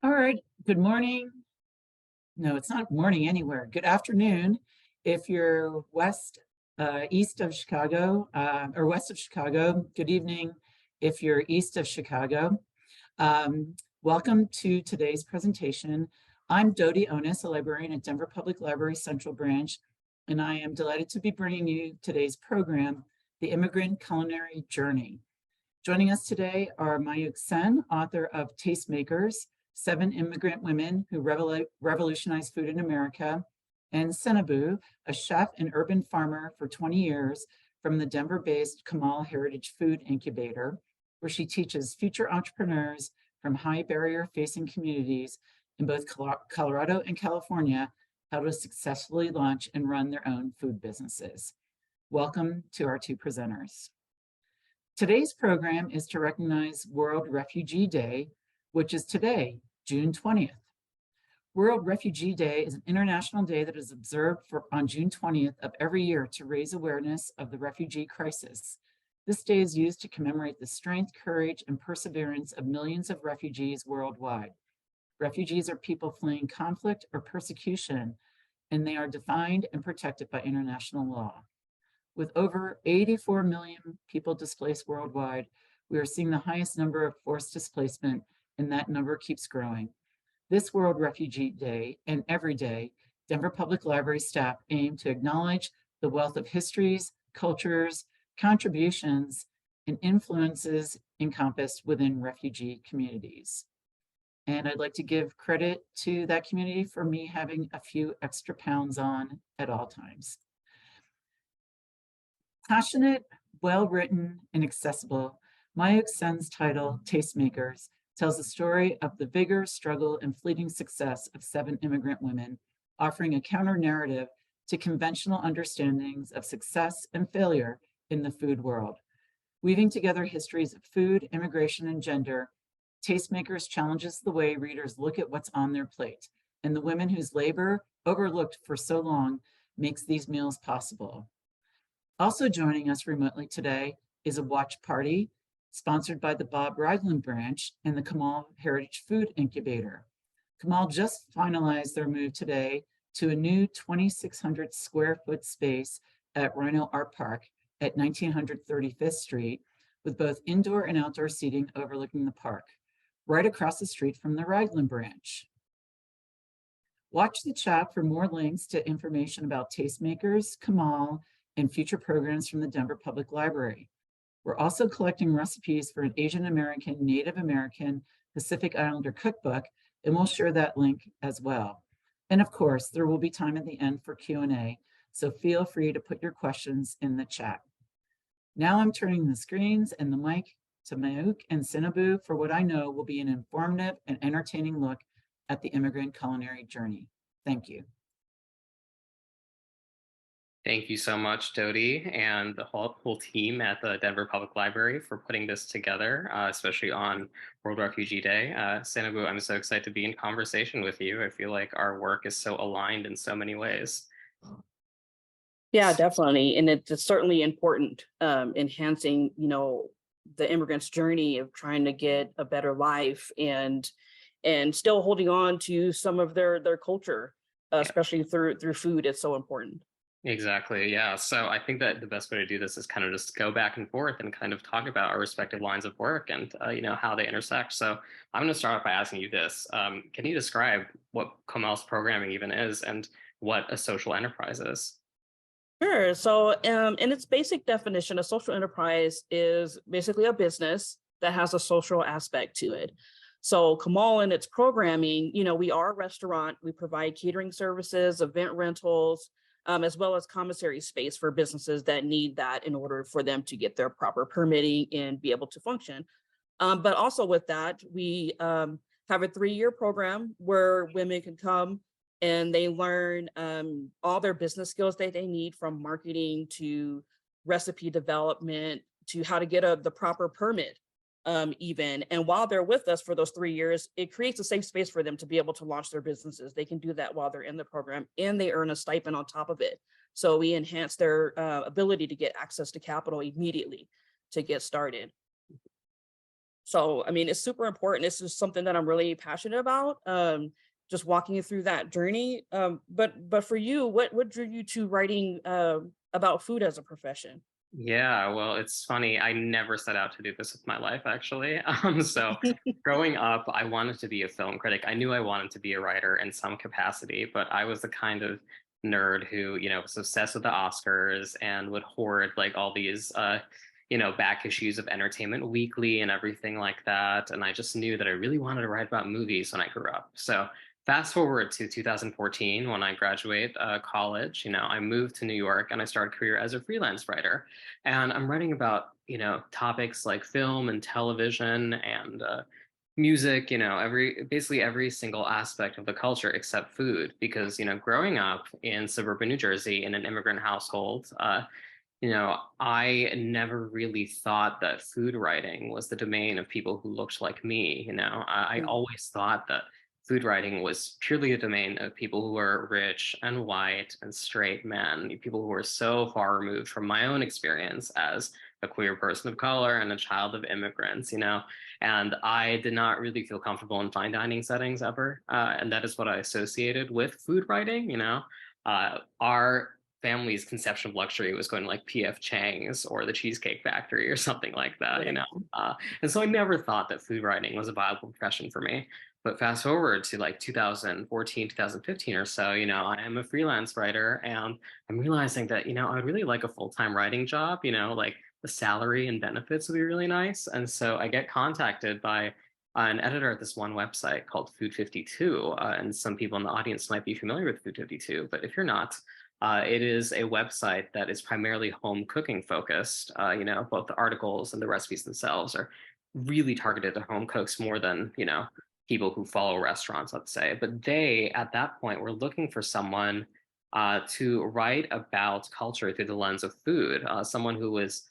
All right, good morning. No, it's not morning anywhere. Good afternoon. If you're east of Chicago, or west of Chicago, good evening. If you're east of Chicago, welcome to today's presentation. I'm Dodie Onis, a librarian at Denver Public Library Central Branch, and I am delighted to be bringing you today's program, The Immigrant Culinary Journey. Joining us today are Mayukh Sen, author of Tastemakers, 7 Immigrant Women Who Revolutionized Food in America, and Seynabo, a chef and urban farmer for 20 years from the Denver-based Comal Heritage Food Incubator, where she teaches future entrepreneurs from high barrier-facing communities in both Colorado and California how to successfully launch and run their own food businesses. Welcome to our 2 presenters. Today's program is to recognize World Refugee Day, which is today, June 20th. World Refugee Day is an international day that is observed on June 20th of every year to raise awareness of the refugee crisis. This day is used to commemorate the strength, courage, and perseverance of millions of refugees worldwide. Refugees are people fleeing conflict or persecution, and they are defined and protected by international law. With over 84 million people displaced worldwide, we are seeing the highest number of forced displacement, and that number keeps growing. This World Refugee Day and every day, Denver Public Library staff aim to acknowledge the wealth of histories, cultures, contributions, and influences encompassed within refugee communities. And I'd like to give credit to that community for me having a few extra pounds on at all times. Passionate, well-written, and accessible, Mayukh Sen's title, Tastemakers, tells the story of the vigor, struggle, and fleeting success of 7 immigrant women, offering a counter-narrative to conventional understandings of success and failure in the food world. Weaving together histories of food, immigration, and gender, Tastemakers challenges the way readers look at what's on their plate, and the women whose labor, overlooked for so long, makes these meals possible. Also joining us remotely today is a watch party sponsored by the Bob Ragland Branch and the Comal Heritage Food Incubator. Comal just finalized their move today to a new 2,600 square foot space at Rhino Art Park at 1900 35th Street, with both indoor and outdoor seating overlooking the park, right across the street from the Ragland Branch. Watch the chat for more links to information about Tastemakers, Comal, and future programs from the Denver Public Library. We're also collecting recipes for an Asian American, Native American, Pacific Islander cookbook, and we'll share that link as well. And of course, there will be time at the end for Q&A, so feel free to put your questions in the chat. Now I'm turning the screens and the mic to Mayukh and Seynabo for what I know will be an informative and entertaining look at the immigrant culinary journey. Thank you. Thank you so much, Dodie, and the whole team at the Denver Public Library for putting this together, especially on World Refugee Day. Seynabo, I'm so excited to be in conversation with you. I feel like our work is so aligned in so many ways. Yeah, definitely. And it's certainly important, enhancing, the immigrant's journey of trying to get a better life and still holding on to some of their culture, especially through food. It's so important. Exactly. Yeah. So I think that the best way to do this is kind of just go back and forth and kind of talk about our respective lines of work and, how they intersect. So I'm going to start off by asking you this. Can you describe what Comal's programming even is and what a social enterprise is? Sure. So in its basic definition, a social enterprise is basically a business that has a social aspect to it. So Comal and its programming, we are a restaurant. We provide catering services, event rentals, as well as commissary space for businesses that need that in order for them to get their proper permitting and be able to function. But also with that, we have a 3-year program where women can come and they learn all their business skills that they need, from marketing to recipe development to how to get the proper permit even. And while they're with us for those 3 years, it creates a safe space for them to be able to launch their businesses. They can do that while they're in the program, and they earn a stipend on top of it. So we enhance their ability to get access to capital immediately to get started. So, I mean, it's super important. It's just something that I'm really passionate about. Just walking you through that journey. But for you, what drew you to writing about food as a profession? Yeah, well, it's funny. I never set out to do this with my life, actually. So growing up, I wanted to be a film critic. I knew I wanted to be a writer in some capacity, but I was the kind of nerd who, was obsessed with the Oscars and would hoard like all these, back issues of Entertainment Weekly and everything like that. And I just knew that I really wanted to write about movies when I grew up. So fast forward to 2014 when I graduate college, I moved to New York and I started a career as a freelance writer. And I'm writing about, topics like film and television and music, basically every single aspect of the culture except food. Because, growing up in suburban New Jersey in an immigrant household, I never really thought that food writing was the domain of people who looked like me. I Mm. always thought that food writing was purely a domain of people who were rich and white and straight men, people who were so far removed from my own experience as a queer person of color and a child of immigrants, and I did not really feel comfortable in fine dining settings ever. And that is what I associated with food writing, our family's conception of luxury was going to like PF Chang's or the Cheesecake Factory or something like that, Right. And so I never thought that food writing was a viable profession for me. But fast forward to like 2014, 2015 or so, I am a freelance writer and I'm realizing that, I'd really like a full-time writing job, like the salary and benefits would be really nice. And so I get contacted by an editor at this one website called Food 52. And some people in the audience might be familiar with Food 52, but if you're not, it is a website that is primarily home cooking focused. Both the articles and the recipes themselves are really targeted to home cooks more than, people who follow restaurants, let's say. But they, at that point, were looking for someone to write about culture through the lens of food, someone who was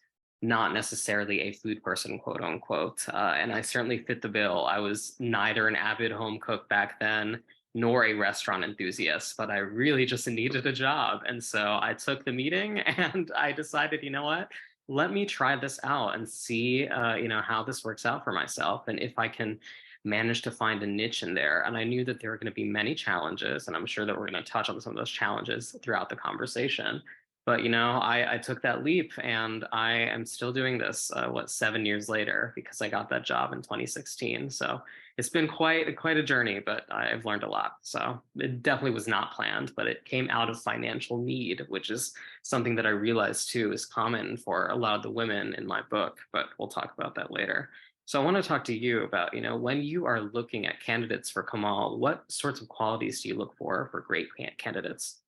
not necessarily a food person, quote unquote. And I certainly fit the bill. I was neither an avid home cook back then nor a restaurant enthusiast, but I really just needed a job. And so I took the meeting and I decided, you know what? Let me try this out and see, how this works out for myself and if I can manage to find a niche in there. And I knew that there were going to be many challenges, and I'm sure that we're going to touch on some of those challenges throughout the conversation. But I took that leap, and I am still doing this. 7 years later, because I got that job in 2016. So it's been quite a journey, but I've learned a lot. So it definitely was not planned, but it came out of financial need, which is something that I realized too is common for a lot of the women in my book. But we'll talk about that later. So I want to talk to you about, when you are looking at candidates for Comal, what sorts of qualities do you look for great candidates?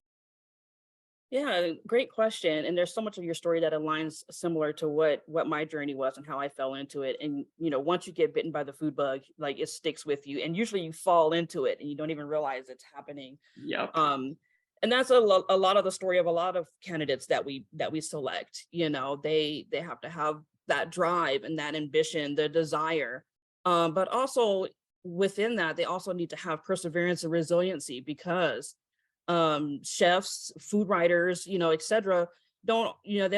Yeah, great question. And there's so much of your story that aligns similar to what my journey was and how I fell into it. And once you get bitten by the food bug, like it sticks with you, and usually you fall into it and you don't even realize it's happening. Yep. And that's a lot of the story of a lot of candidates that we select. They have to have that drive and that ambition, the desire, but also within that, they also need to have perseverance and resiliency because chefs, food writers, etc. They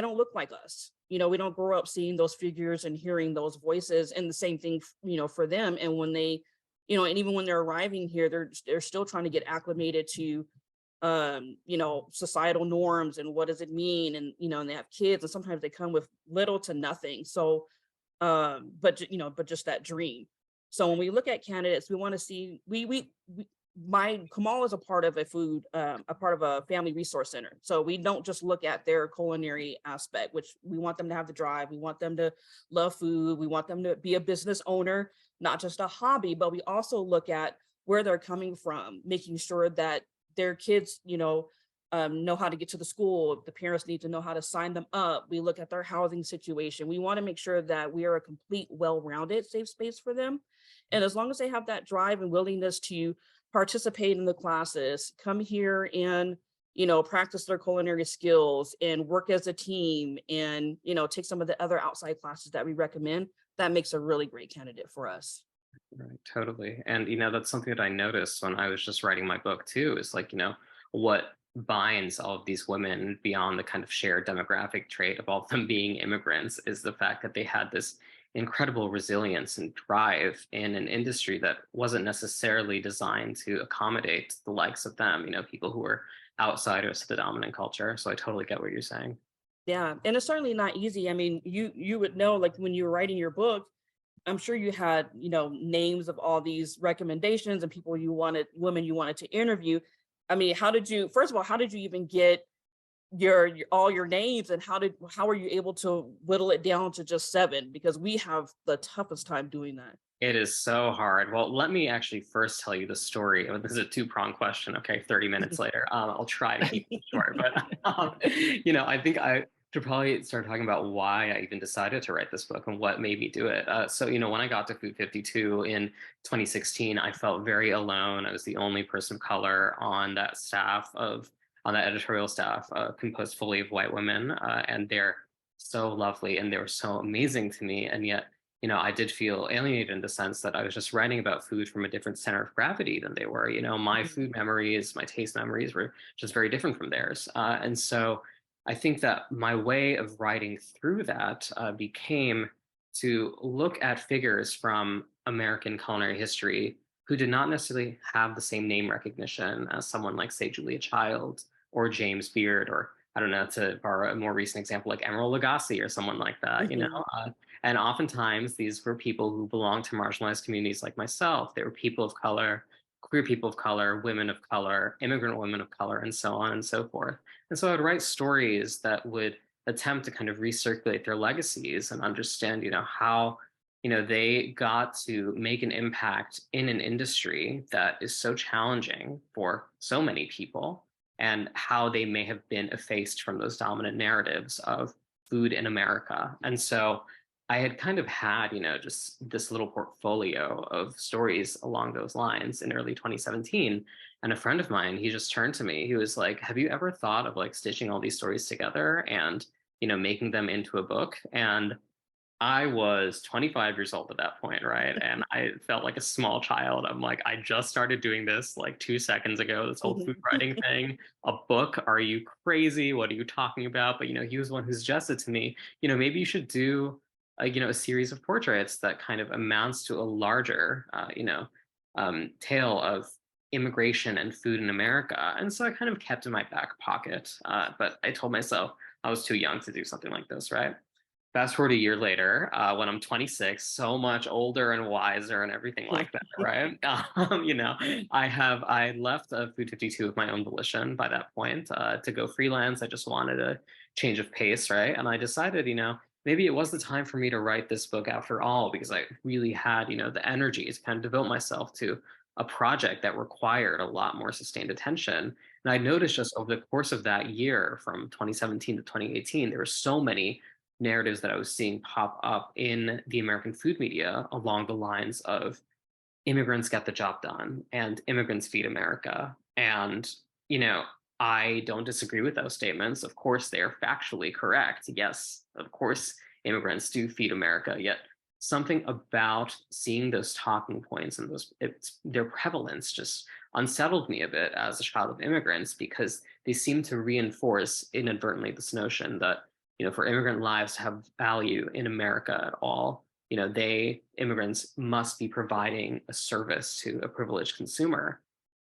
don't look like us. We don't grow up seeing those figures and hearing those voices, and the same thing, for them. And when they, and even when they're arriving here, they're still trying to get acclimated to societal norms and what does it mean, and they have kids, and sometimes they come with little to nothing. So but just that dream. So when we look at candidates, we want to see my Comal is a part of a part of a family resource center. So we don't just look at their culinary aspect, which we want them to have the drive. We want them to love food. We want them to be a business owner, not just a hobby, but we also look at where they're coming from, making sure that their kids, know how to get to the school. The parents need to know how to sign them up. We look at their housing situation. We want to make sure that we are a complete, well-rounded safe space for them. And as long as they have that drive and willingness to participate in the classes, come here and, practice their culinary skills and work as a team and, take some of the other outside classes that we recommend, that makes a really great candidate for us. Right, totally. And that's something that I noticed when I was just writing my book too, is like, what binds all of these women beyond the kind of shared demographic trait of all of them being immigrants is the fact that they had this incredible resilience and drive in an industry that wasn't necessarily designed to accommodate the likes of them, people who were outsiders to the dominant culture. So I totally get what you're saying. Yeah, and it's certainly not easy. I mean, you would know, like when you were writing your book, I'm sure you had, names of all these recommendations and people you wanted, women you wanted to interview. I mean, first of all, how did you even get all your names, and how were you able to whittle it down to just 7? Because we have the toughest time doing that. It is so hard. Well, let me actually first tell you the story. This is a two-pronged question. Okay, 30 minutes later. I'll try to keep it short, but I think I should probably start talking about why I even decided to write this book and what made me do it. So, when I got to Food 52 in 2016, I felt very alone. I was the only person of color on that editorial staff, composed fully of white women, and they're so lovely and they were so amazing to me, and yet I did feel alienated in the sense that I was just writing about food from a different center of gravity than they were. My food memories, my taste memories were just very different from theirs. And so I think that my way of writing through that became to look at figures from American culinary history who did not necessarily have the same name recognition as someone like, say, Julia Child or James Beard, or I don't know, to borrow a more recent example, like Emeril Lagasse or someone like that, and oftentimes these were people who belonged to marginalized communities like myself. They were people of color, queer people of color, women of color, immigrant women of color, and so on and so forth. And so I would write stories that would attempt to kind of recirculate their legacies and understand, how, they got to make an impact in an industry that is so challenging for so many people, and how they may have been effaced from those dominant narratives of food in America. And so I had kind of had, just this little portfolio of stories along those lines in early 2017. And a friend of mine, he just turned to me. He was like, have you ever thought of like stitching all these stories together and, making them into a book? And I was 25 years old at that point, right? And I felt like a small child. I'm like, I just started doing this like 2 seconds ago, this whole food writing thing. A book? Are you crazy? What are you talking about? But, he was one who suggested to me, maybe you should do, a series of portraits that kind of amounts to a larger, tale of immigration and food in America. And so I kind of kept in my back pocket. But I told myself I was too young to do something like this, right? Fast forward a year later, when I'm 26, so much older and wiser and everything like that, right? I left Food 52 of my own volition by that point to go freelance. I just wanted a change of pace, right? And I decided, maybe it was the time for me to write this book after all, because I really had, the energy to kind of devote myself to a project that required a lot more sustained attention. And I noticed just over the course of that year, from 2017 to 2018, there were so many narratives that I was seeing pop up in the American food media along the lines of immigrants get the job done and immigrants feed America. And, I don't disagree with those statements. Of course, they are factually correct. Yes, of course, immigrants do feed America. Yet something about seeing those talking points and their prevalence just unsettled me a bit as a child of immigrants, because they seem to reinforce inadvertently this notion that for immigrant lives to have value in America at all, immigrants must be providing a service to a privileged consumer.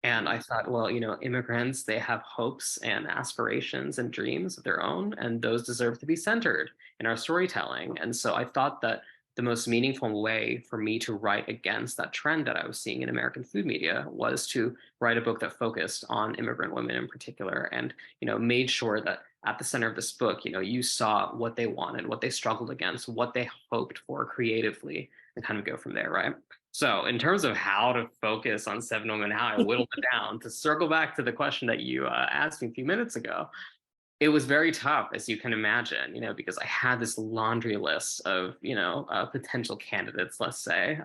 And I thought, well, immigrants, they have hopes and aspirations and dreams of their own, and those deserve to be centered in our storytelling. And so I thought that the most meaningful way for me to write against that trend that I was seeing in American food media was to write a book that focused on immigrant women in particular, and made sure that at the center of this book, you saw what they wanted, what they struggled against, what they hoped for creatively, and kind of go from there, right? So in terms of how to focus on 7 women, how I whittled it down, to circle back to the question that you asked me a few minutes ago, it was very tough, as you can imagine, because I had this laundry list of, potential candidates, let's say,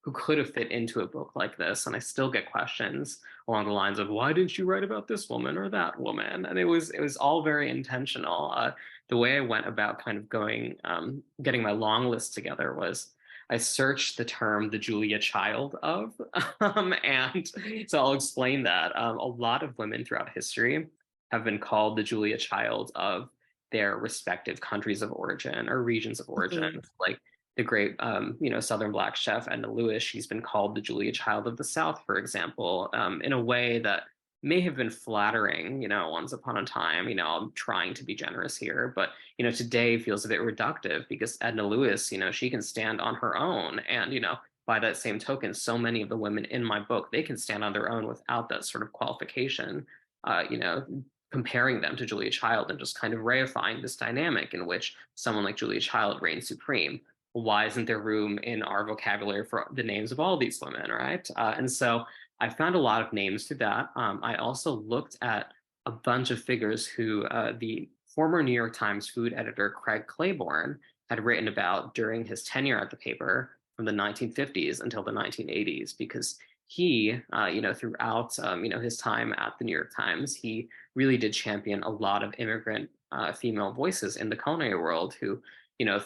who could have fit into a book like this. And I still get questions along the lines of, why didn't you write about this woman or that woman? And it was all very intentional. The way I went about kind of getting my long list together was I searched the term the Julia Child of, and so I'll explain that. A lot of women throughout history have been called the Julia Child of their respective countries of origin or regions of origin. Like the great, Southern Black chef Edna Lewis, she's been called the Julia Child of the South, for example, in a way that may have been flattering, once upon a time. I'm trying to be generous here, but, today feels a bit reductive because Edna Lewis, she can stand on her own. And, by that same token, so many of the women in my book, they can stand on their own without that sort of qualification, comparing them to Julia Child and just kind of reifying this dynamic in which someone like Julia Child reigns supreme. Why isn't there room in our vocabulary for the names of all these women, right? And so I found a lot of names through that. I also looked at a bunch of figures who the former New York Times food editor Craig Claiborne had written about during his tenure at the paper from the 1950s until the 1980s, because he, throughout, his time at the New York Times, he really did champion a lot of immigrant female voices in the culinary world who,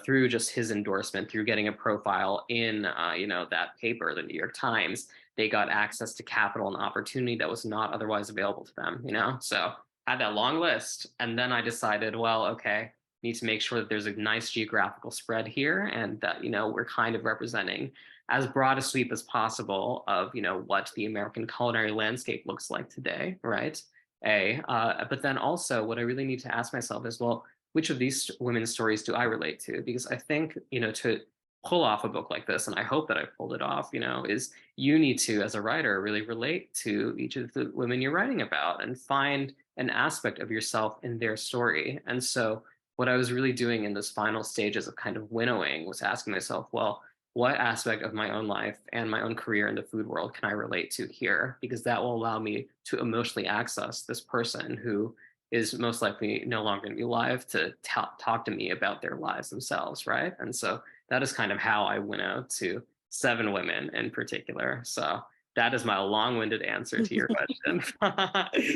through just his endorsement, through getting a profile in, that paper, the New York Times, they got access to capital and opportunity that was not otherwise available to them, So I had that long list. And then I decided, well, okay, need to make sure that there's a nice geographical spread here and that, we're kind of representing as broad a sweep as possible of, what the American culinary landscape looks like today, right? But then also what I really need to ask myself is, well, which of these women's stories do I relate to? Because I think, to pull off a book like this, and I hope that I pulled it off, is you need to, as a writer, really relate to each of the women you're writing about and find an aspect of yourself in their story. And so what I was really doing in those final stages of kind of winnowing was asking myself, well, what aspect of my own life and my own career in the food world can I relate to here? Because that will allow me to emotionally access this person who is most likely no longer going to be alive to talk to me about their lives themselves, right? And so that is kind of how I went out to 7 women in particular. So that is my long-winded answer to your question.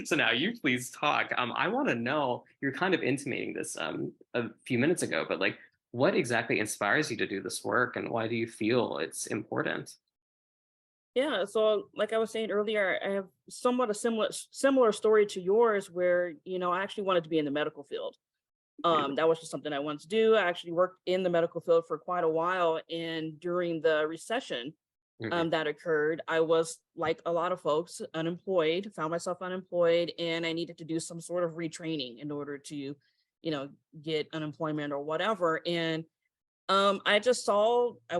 So now you please talk. I want to know, you're kind of intimating this a few minutes ago, but like, what exactly inspires you to do this work and why do you feel it's important? Yeah, so like I was saying earlier, I have somewhat a similar story to yours where, I actually wanted to be in the medical field. That was just something I wanted to do. I actually worked in the medical field for quite a while, and during the recession Mhm. that occurred, I was like a lot of folks, unemployed, found myself unemployed, and I needed to do some sort of retraining in order to, get unemployment or whatever. And I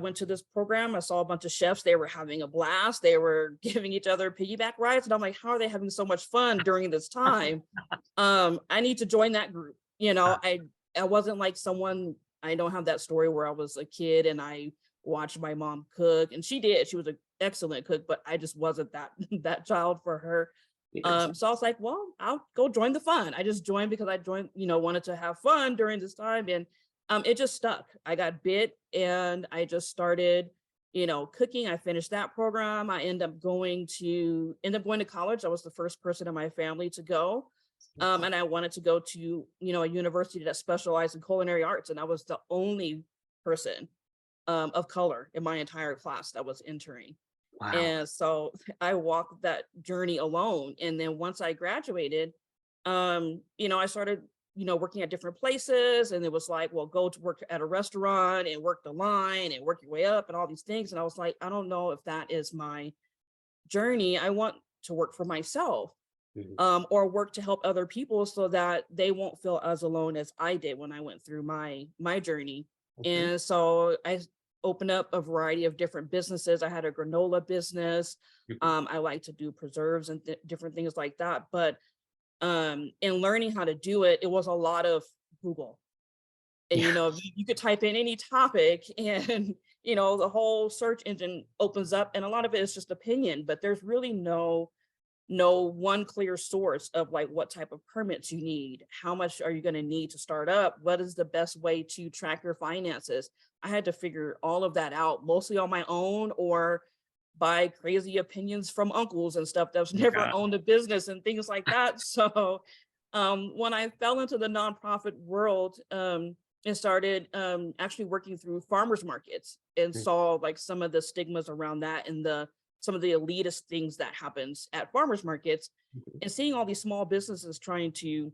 went to this program, I saw a bunch of chefs, they were having a blast, they were giving each other piggyback rides, and I'm like, how are they having so much fun during this time? I need to join that group. I wasn't like someone, I don't have that story where I was a kid and I watched my mom cook, and she was an excellent cook, but I just wasn't that that child for her. Yes. So I was like, well, I'll go join the fun. I just joined because I wanted to have fun during this time. And it just stuck. I got bit and I just started, cooking. I finished that program. I ended up going to college. I was the first person in my family to go. And I wanted to go to, a university that specialized in culinary arts. And I was the only person of color in my entire class that was entering. Wow. And so I walked that journey alone. And then once I graduated, I started, working at different places. And it was like, well, go to work at a restaurant and work the line and work your way up and all these things. And I was like, I don't know if that is my journey. I want to work for myself, Mhm. or work to help other people so that they won't feel as alone as I did when I went through my journey. Okay. And so I opened up a variety of different businesses. I had a granola business. Mhm. I like to do preserves and different things like that. But in learning how to do it, it was a lot of Google. And Yeah. you could type in any topic and the whole search engine opens up, and a lot of it is just opinion, but there's really no one clear source of like what type of permits you need, how much are you going to need to start up, what is the best way to track your finances. I had to figure all of that out mostly on my own or by crazy opinions from uncles and stuff that's never Yeah. owned a business and things like that. So when I fell into the nonprofit world, and started actually working through farmers markets and Mhm. saw like some of the stigmas around that and some of the elitist things that happens at farmers markets, Mhm. and seeing all these small businesses trying to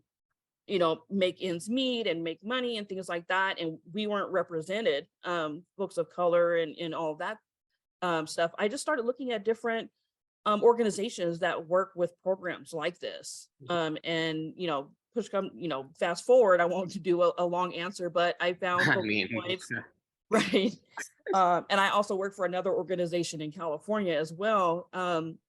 make ends meet and make money and things like that. And we weren't represented, folks of color and all that stuff. I just started looking at different organizations that work with programs like this. And, fast forward, I won't do a long answer, but I found I focal mean, points, right? And I also work for another organization in California as well,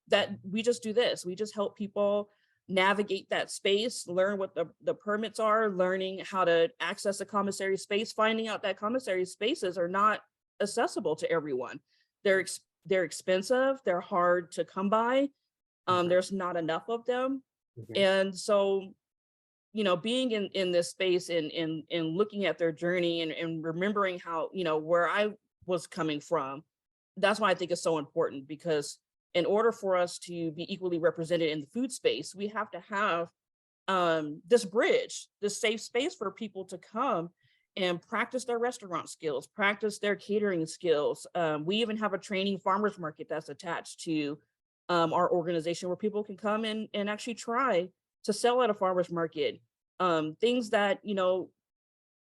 that we just do this. We just help people navigate that space, learn what the permits are, learning how to access a commissary space, finding out that commissary spaces are not accessible to everyone. They're expensive, they're hard to come by. There's not enough of them. And so, being in this space and looking at their journey and remembering how, where I was coming from, that's why I think it's so important, because in order for us to be equally represented in the food space, we have to have this bridge, this safe space for people to come and practice their restaurant skills, practice their catering skills. We even have a training farmers market that's attached to our organization, where people can come and actually try to sell at a farmers market. Things that,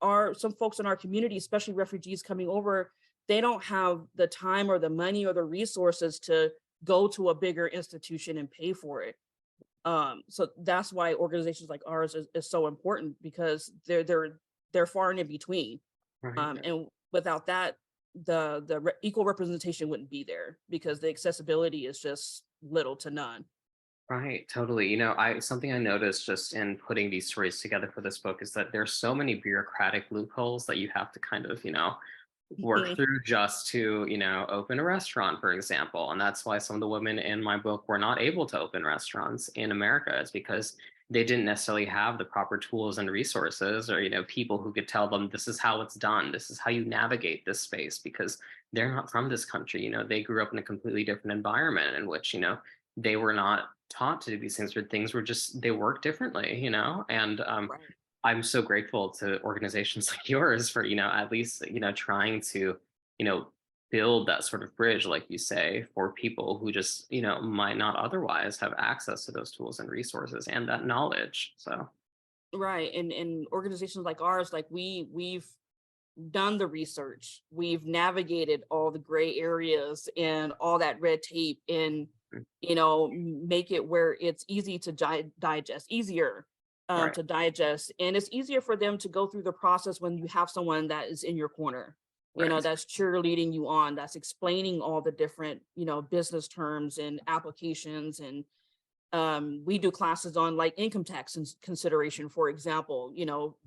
are some folks in our community, especially refugees coming over, they don't have the time or the money or the resources to go to a bigger institution and pay for it. So that's why organizations like ours is so important, because they're far and in between. Right. And without that, the equal representation wouldn't be there, because the accessibility is just little to none. Right, totally. Something I noticed just in putting these stories together for this book is that there's so many bureaucratic loopholes that you have to kind of, work through just to, open a restaurant, for example. And that's why some of the women in my book were not able to open restaurants in America, is because they didn't necessarily have the proper tools and resources, or, people who could tell them, this is how it's done, this is how you navigate this space, because they're not from this country. They grew up in a completely different environment in which, they were not taught to do these things, or things were just, they work differently, and Right. I'm so grateful to organizations like yours for, at least, trying to, build that sort of bridge, like you say, for people who just, might not otherwise have access to those tools and resources and that knowledge. So, Right. And organizations like ours, like we've done the research, we've navigated all the gray areas and all that red tape, and make it where it's easy to digest, easier right. to digest, and it's easier for them to go through the process when you have someone that is in your corner, Right. that's cheerleading you on, that's explaining all the different business terms and applications. And we do classes on like income tax consideration, for example,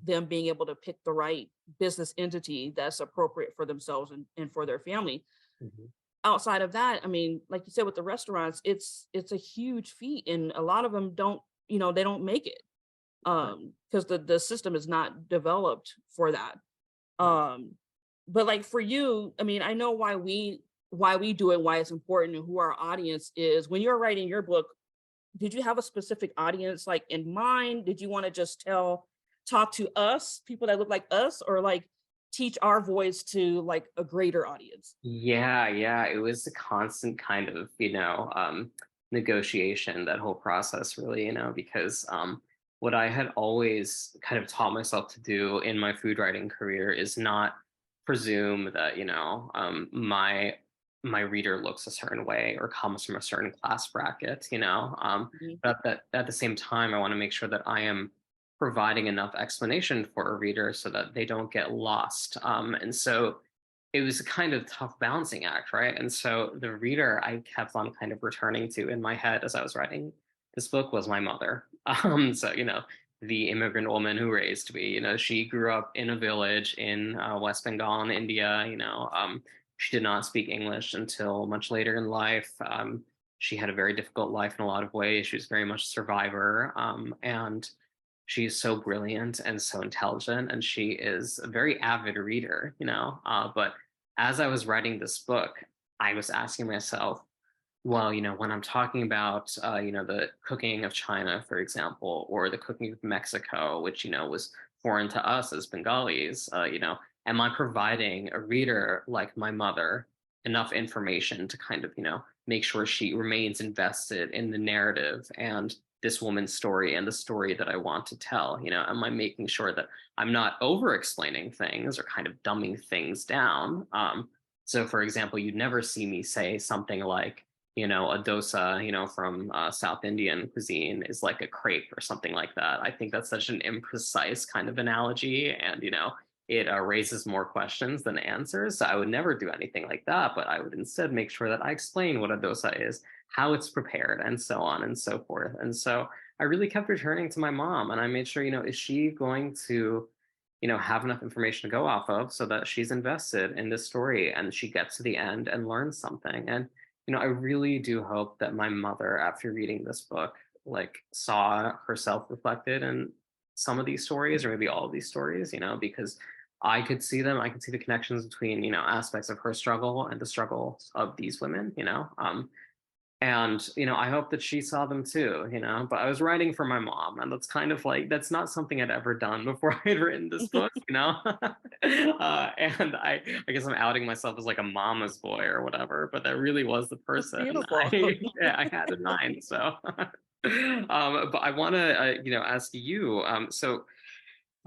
them being able to pick the right business entity that's appropriate for themselves and for their family. Mhm. Outside of that, I mean, like you said, with the restaurants, it's a huge feat, and a lot of them don't, they don't make it, because the system is not developed for that. But like for you, I mean, I know why we do it, why it's important, and who our audience is. When you're writing your book, did you have a specific audience like in mind? Did you want to just talk to us, people that look like us, or like teach our voice to like a greater audience? Yeah, it was a constant kind of, negotiation, that whole process, really, because what I had always kind of taught myself to do in my food writing career is not presume that, my reader looks a certain way or comes from a certain class bracket, Mhm. but that at the same time, I want to make sure that I am providing enough explanation for a reader so that they don't get lost. And so it was a kind of tough balancing act, right? And so the reader I kept on kind of returning to in my head as I was writing this book was my mother. So, the immigrant woman who raised me, she grew up in a village in West Bengal in India. She did not speak English until much later in life. She had a very difficult life in a lot of ways. She was very much a survivor. And she's so brilliant and so intelligent, and she is a very avid reader, but as I was writing this book, I was asking myself, well, when I'm talking about, the cooking of China, for example, or the cooking of Mexico, which, was foreign to us as Bengalis, am I providing a reader like my mother enough information to kind of, make sure she remains invested in the narrative and this woman's story and the story that I want to tell? You know, am I making sure that I'm not over explaining things or kind of dumbing things down? So for example, you'd never see me say something like, you know, a dosa, you know, from South Indian cuisine is like a crepe or something like that. I think that's such an imprecise kind of analogy, and, you know, it raises more questions than answers. So I would never do anything like that, but I would instead make sure that I explain what a dosa is, how it's prepared, and so on and so forth. And so I really kept returning to my mom, and I made sure, you know, is she going to, you know, have enough information to go off of so that she's invested in this story and she gets to the end and learns something. And, you know, I really do hope that my mother, after reading this book, like saw herself reflected in some of these stories, or maybe all of these stories, you know, because I could see them. I could see the connections between, you know, aspects of her struggle and the struggles of these women, you know. And, you know, I hope that she saw them too, you know, but I was writing for my mom, and that's kind of like, that's not something I'd ever done before I had written this book, you know. And I guess I'm outing myself as like a mama's boy or whatever, but that really was the person Beautiful. yeah, I had in mind. So, but I want to, you know, ask you,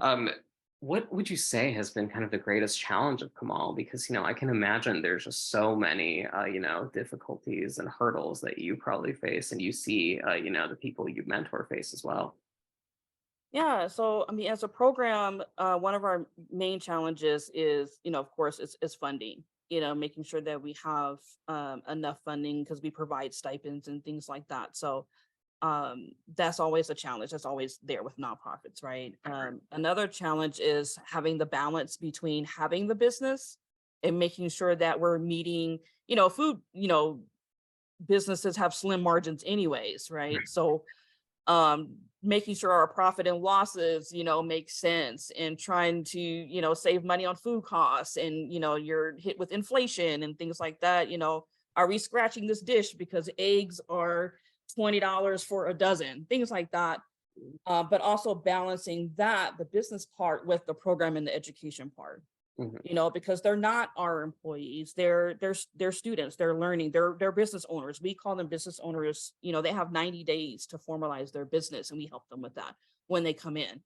um, what would you say has been kind of the greatest challenge of Comal? Because, you know, I can imagine there's just so many, you know, difficulties and hurdles that you probably face, and you see, you know, the people you mentor face as well. Yeah, so I mean, as a program, one of our main challenges is, you know, of course, is funding. You know, making sure that we have enough funding because we provide stipends and things like that. So that's always a challenge. That's always there with nonprofits, right? Another challenge is having the balance between having the business and making sure that we're meeting, you know, food, you know, businesses have slim margins anyways, right? So making sure our profit and losses, you know, make sense, and trying to, you know, save money on food costs, and, you know, you're hit with inflation and things like that. You know, are we scratching this dish because eggs are $20 for a dozen, things like that. But also balancing that, the business part, with the program and the education part. Mhm. You know, because they're not our employees, they're students, they're learning, they're business owners. We call them business owners. You know, they have 90 days to formalize their business, and we help them with that when they come in.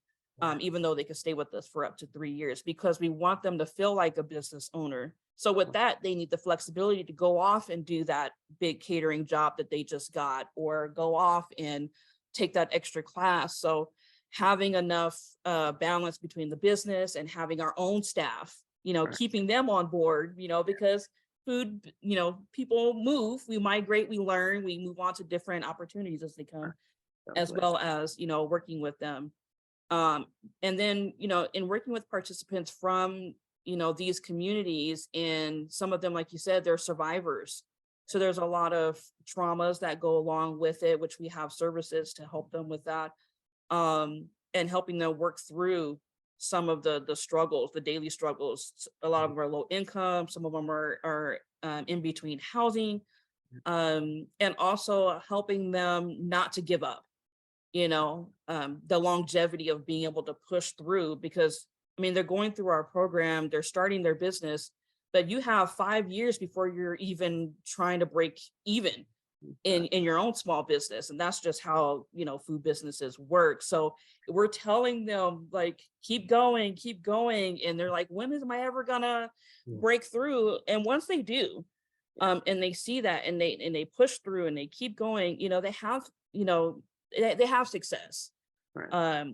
Even though they could stay with us for up to 3 years, because we want them to feel like a business owner. So with that, they need the flexibility to go off and do that big catering job that they just got, or go off and take that extra class. So having enough balance between the business and having our own staff, you know, keeping them on board, you know, because food, you know, people move, we migrate, we learn, we move on to different opportunities as they come, as well as, you know, working with them. And then, you know, in working with participants from, you know, these communities, and some of them, like you said, they're survivors. So there's a lot of traumas that go along with it, which we have services to help them with that. And helping them work through some of the struggles, the daily struggles. A lot of them are low income, some of them are in between housing, and also helping them not to give up, you know, the longevity of being able to push through. Because I mean, they're going through our program, they're starting their business, but you have 5 years before you're even trying to break even in your own small business. And that's just how, you know, food businesses work. So we're telling them, like, keep going, keep going. And they're like, when am I ever gonna break through? And once they do, and they see that, and they push through and they keep going, you know, they have, you know, they have success.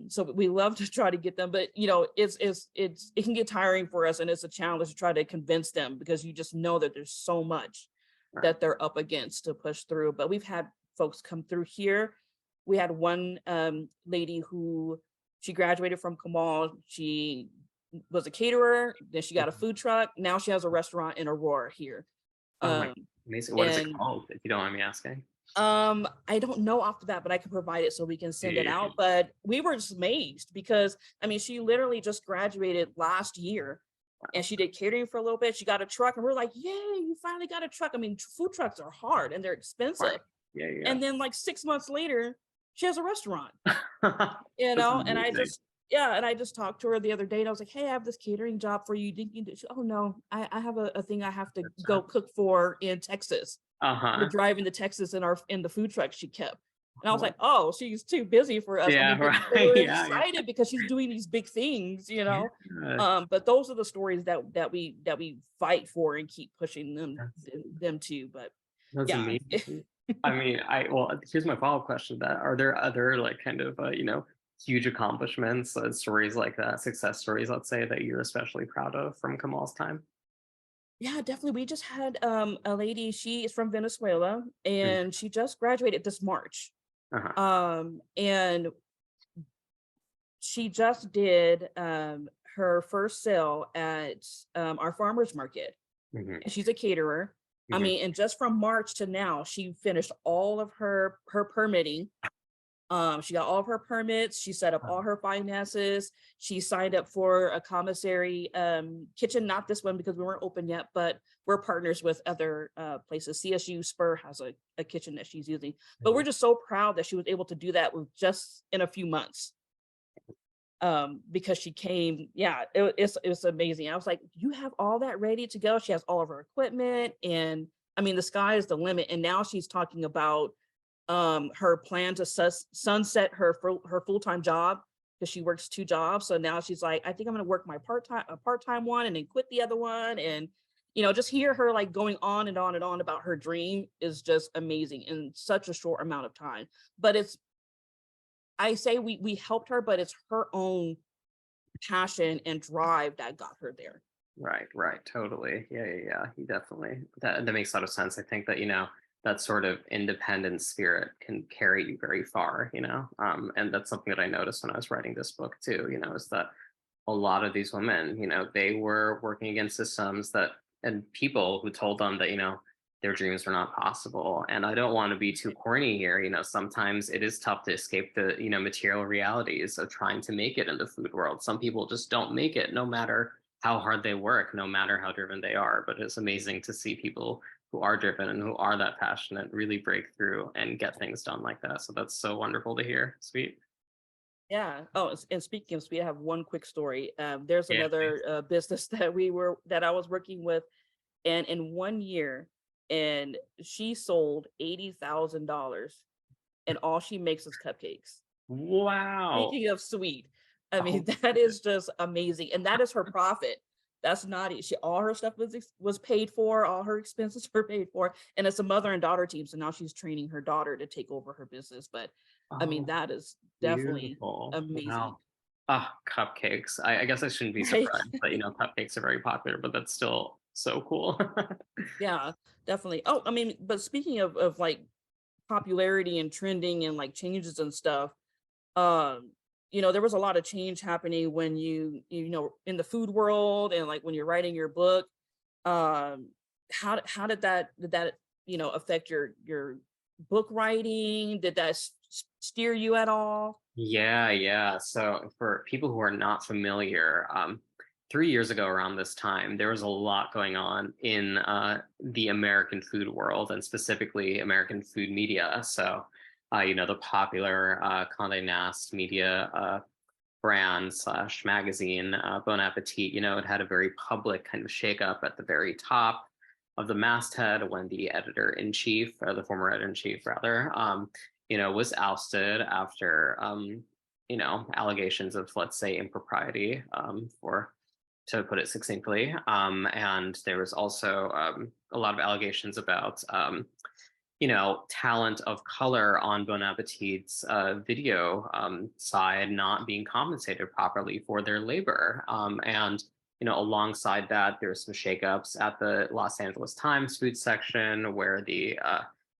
So we love to try to get them, but, you know, it can get tiring for us, and it's a challenge to try to convince them, because you just know that there's so much that they're up against to push through. But we've had folks come through here. We had one lady who, she graduated from Comal. She was a caterer, then she got a food truck. Now she has a restaurant in Aurora here. Oh my, amazing. What is it called, if you don't mind me asking? I don't know off the bat, but I can provide it so we can send it out. But we were just amazed, because I mean, she literally just graduated last year, and she did catering for a little bit. She got a truck, and we're like, yay, you finally got a truck. I mean, food trucks are hard and they're expensive. Yeah. And then like 6 months later, she has a restaurant, you That's know. And amazing. I just talked to her the other day, and I was like, hey, I have this catering job for you. Didn't you do? Oh no, I have a thing I have to go cook for in Texas. We're driving to Texas in the food truck she kept. And I was like, oh, she's too busy for us. I Yeah, mean, but right. we're Yeah, yeah. excited because she's doing these big things, you know. Yeah, But those are the stories that we fight for and keep pushing that's them to. But that's yeah, amazing. I mean, well, here's my follow-up question to that. Are there other like kind of huge accomplishments, stories like that, success stories, let's say, that you're especially proud of from Kamal's time? yeah, definitely. We just had a lady, she is from Venezuela Mm. and she just graduated this March. Uh-huh. And she just did her first sale at our farmers market. Hmm. And she's a caterer. I Hmm. mean, and just from March to now, she finished all of her permitting. She got all of her permits. She set up all her finances. She signed up for a commissary kitchen, not this one because we weren't open yet, but we're partners with other places. CSU Spur has a kitchen that she's using. But we're just so proud that she was able to do that with just in a few months. Because she came, yeah, it's amazing. I was like, you have all that ready to go. She has all of her equipment, and I mean, the sky is the limit. And now she's talking about her plan to sunset her full-time job because she works 2 jobs. So now she's like, I think I'm going to work my part-time one and then quit the other one. And just hear her like going on and on and on about her dream is just amazing in such a short amount of time. But I say we helped her, but it's her own passion and drive that got her there. Right, right, totally. Yeah, yeah, yeah. You definitely that makes a lot of sense. I think that that sort of independent spirit can carry you very far. And that's something that I noticed when I was writing this book too. Is that a lot of these women, they were working against systems that and people who told them that their dreams were not possible. And I don't want to be too corny here. Sometimes it is tough to escape the material realities of trying to make it in the food world. Some people just don't make it, no matter how hard they work, no matter how driven they are. But it's amazing to see people who are driven and who are that passionate really break through and get things done like that. So that's so wonderful to hear. Sweet. Yeah. Oh, and speaking of speed, I have one quick story. There's Yeah, another please. business that I was working with, and in 1 year, and she sold $80,000, and all she makes is cupcakes. Wow. Speaking of sweet, I mean, Oh, that is just amazing. And that is her profit. That's not it. All her stuff was paid for, all her expenses were paid for. And it's a mother and daughter team. So now she's training her daughter to take over her business. But I mean, oh, that is definitely beautiful. amazing. Wow. Ah, cupcakes. I guess I shouldn't be Right? surprised that, cupcakes are very popular, but that's still so cool. Yeah, definitely. Oh, I mean, but speaking of like popularity and trending and like changes and stuff, um there was a lot of change happening when in the food world and like when you're writing your book. How did that affect your book writing? Did that steer you at all? Yeah, yeah. So for people who are not familiar, 3 years ago around this time, there was a lot going on in the American food world and specifically American food media. So, the popular Condé Nast media brand slash magazine, Bon Appetit, it had a very public kind of shakeup at the very top of the masthead when the editor-in-chief, or the former editor-in-chief rather, was ousted after, allegations of, let's say, impropriety, to put it succinctly. And there was also a lot of allegations about talent of color on Bon Appetit's video side not being compensated properly for their labor. And alongside that, there's some shakeups at the Los Angeles Times food section, where the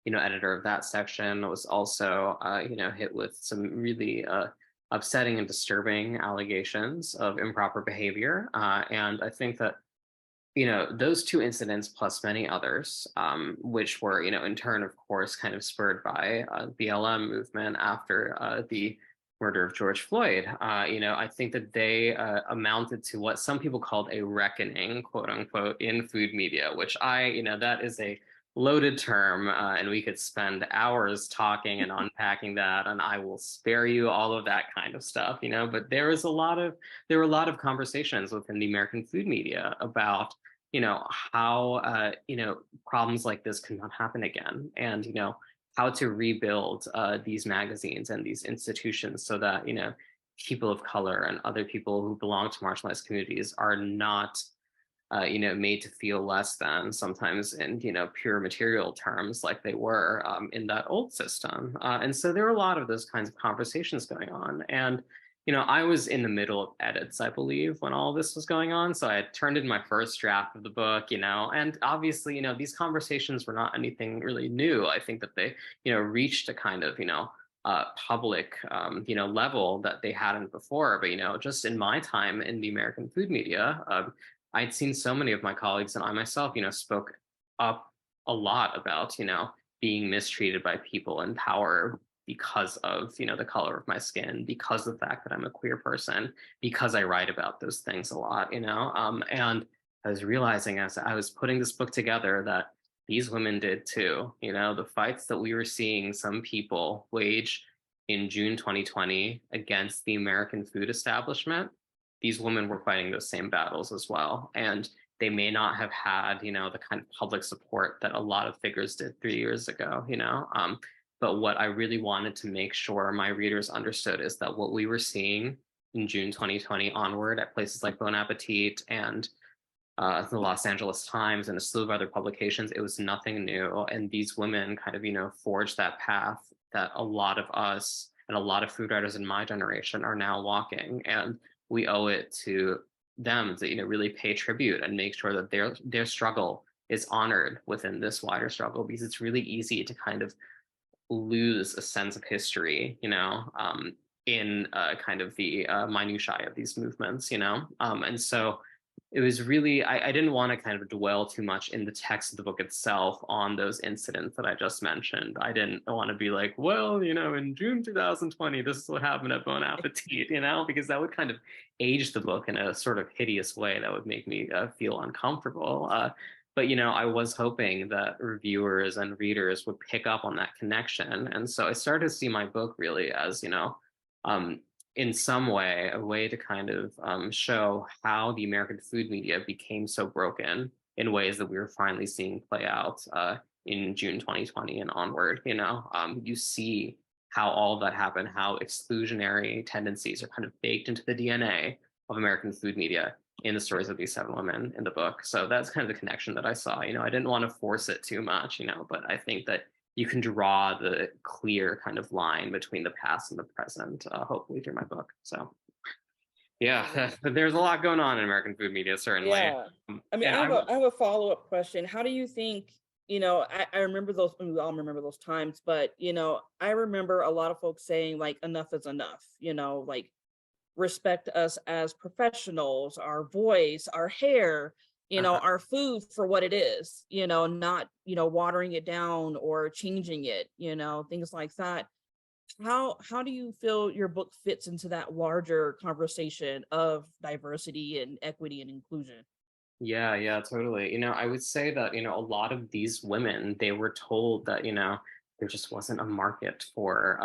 editor of that section was also hit with some really upsetting and disturbing allegations of improper behavior. And I think that those two incidents plus many others, which were, in turn, of course, kind of spurred by BLM movement after the murder of George Floyd, I think that they amounted to what some people called a reckoning, quote unquote, in food media, which that is a loaded term, and we could spend hours talking and unpacking that, and I will spare you all of that kind of stuff, but there were a lot of conversations within the American food media about how problems like this could not happen again. And how to rebuild these magazines and these institutions so that, people of color and other people who belong to marginalized communities are not made to feel less than, sometimes in, pure material terms like they were in that old system. And so there were a lot of those kinds of conversations going on. And, I was in the middle of edits, I believe, when all this was going on. So I had turned in my first draft of the book, and obviously, these conversations were not anything really new. I think that they, reached a kind of, public, level that they hadn't before. But, just in my time in the American food media, I'd seen so many of my colleagues and I myself, spoke up a lot about, being mistreated by people in power because of, the color of my skin, because of the fact that I'm a queer person, because I write about those things a lot, and I was realizing as I was putting this book together that these women did too, the fights that we were seeing some people wage in June 2020 against the American food establishment. These women were fighting those same battles as well. And they may not have had, the kind of public support that a lot of figures did 3 years ago, but what I really wanted to make sure my readers understood is that what we were seeing in June 2020 onward at places like Bon Appetit and the Los Angeles Times and a slew of other publications, it was nothing new. And these women kind of, forged that path that a lot of us and a lot of food writers in my generation are now walking. And we owe it to them to, really pay tribute and make sure that their struggle is honored within this wider struggle, because it's really easy to kind of lose a sense of history, in kind of the minutiae of these movements, and so it was really, I didn't want to kind of dwell too much in the text of the book itself on those incidents that I just mentioned. I didn't want to be like, well, in June 2020, this is what happened at Bon Appetit, because that would kind of age the book in a sort of hideous way that would make me feel uncomfortable. But, I was hoping that reviewers and readers would pick up on that connection. And so I started to see my book really as, in some way, a way to kind of show how the American food media became so broken in ways that we were finally seeing play out in June 2020 and onward. You see how all of that happened, how exclusionary tendencies are kind of baked into the DNA of American food media in the stories of these 7 women in the book. So that's kind of the connection that I saw. I didn't want to force it too much, but I think that you can draw the clear kind of line between the past and the present, hopefully through my book. So yeah, there's a lot going on in American food media, certainly. Yeah. I mean, I have a follow-up question. How do you think, I remember those, we all remember those times, but, I remember a lot of folks saying like, enough is enough, like, respect us as professionals, our voice, our hair, our food for what it is, not, watering it down or changing it, things like that. How do you feel your book fits into that larger conversation of diversity and equity and inclusion? Yeah, totally. I would say that, a lot of these women, they were told that, there just wasn't a market for,